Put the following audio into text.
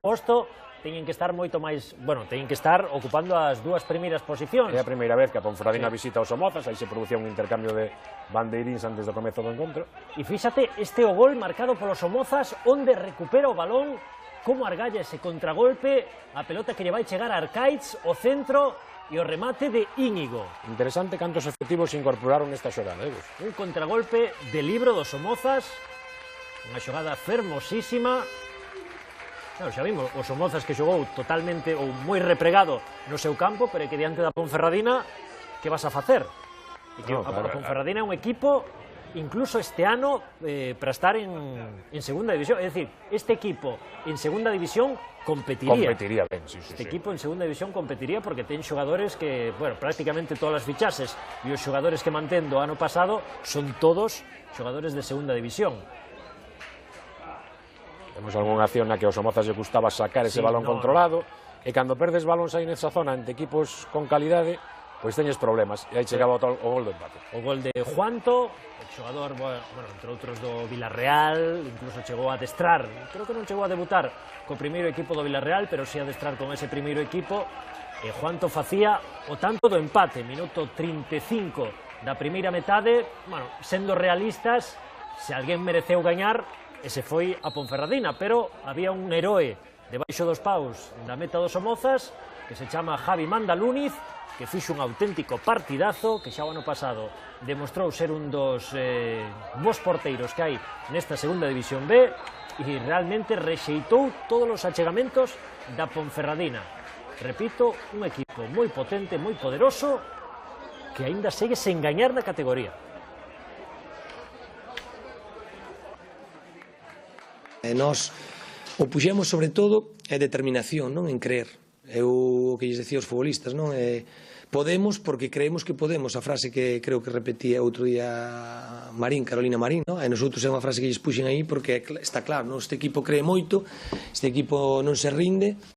posto, teñen que estar moito máis, bueno, teñen que estar ocupando as dúas primeiras posicións. É a primeira vez que a Ponferradina visita os Somozas, aí se producía un intercambio de bandeiríns antes do comezo do encontro. E fíxate, este o gol marcado polos Somozas, onde recupera o balón, como argalla ese contragolpe, a pelota que lle vai chegar a Arcaiz, o centro e o remate de Íñigo. Interesante cantos efectivos se incorporaron nesta xogada, Un contragolpe de libro dos Somozas, unha xogada fermosísima. Claro, xa vimos, os Somozas que xogou totalmente ou moi repregado no seu campo, pero é que diante da Ponferradina, que vas a facer? E que a Ponferradina é un equipo, incluso este ano, para estar en segunda división. É dicir, este equipo en segunda división competiría. Competiría ben, sí. Este equipo en segunda división competiría porque ten xogadores que, bueno, prácticamente todas as fichases e os xogadores que mantén do ano pasado son todos xogadores de segunda división. Temos algunha acción na que aos Somozas lle gustaba sacar ese balón controlado, e cando perdes balóns aí nesa zona ante equipos con calidade, pois teñes problemas, e aí chegaba o gol do empate. O gol de Juanto, o xogador, bueno, entre outros do Villarreal, incluso chegou a adestrar, creo que non chegou a debutar co primeiro equipo do Villarreal, pero si a adestrar con ese primeiro equipo, e Juanto facía o tanto do empate, minuto 35 da primeira metade. Bueno, sendo realistas, se alguén mereceu gañar, ese foi a Ponferradina, pero había un heroe debaixo dos paus da meta dos Somozas, que se chama Javi Mandalúniz, que fixo un auténtico partidazo, que xa o ano pasado demostrou ser un dos bons porteiros que hai nesta segunda división B, e realmente rexeitou todos os achegamentos da Ponferradina. Repito, un equipo moi potente, moi poderoso, que aínda segue sen gañar na categoría. Nós o puxemos sobre todo é determinación, non, en creer. É o que lles decía aos futbolistas, non? Podemos porque creemos que podemos, a frase que creo que repetía outro día Carolina Marín, non? E nosotros é unha frase que lles puxen aí porque está claro, non? Este equipo cree moito, este equipo non se rinde.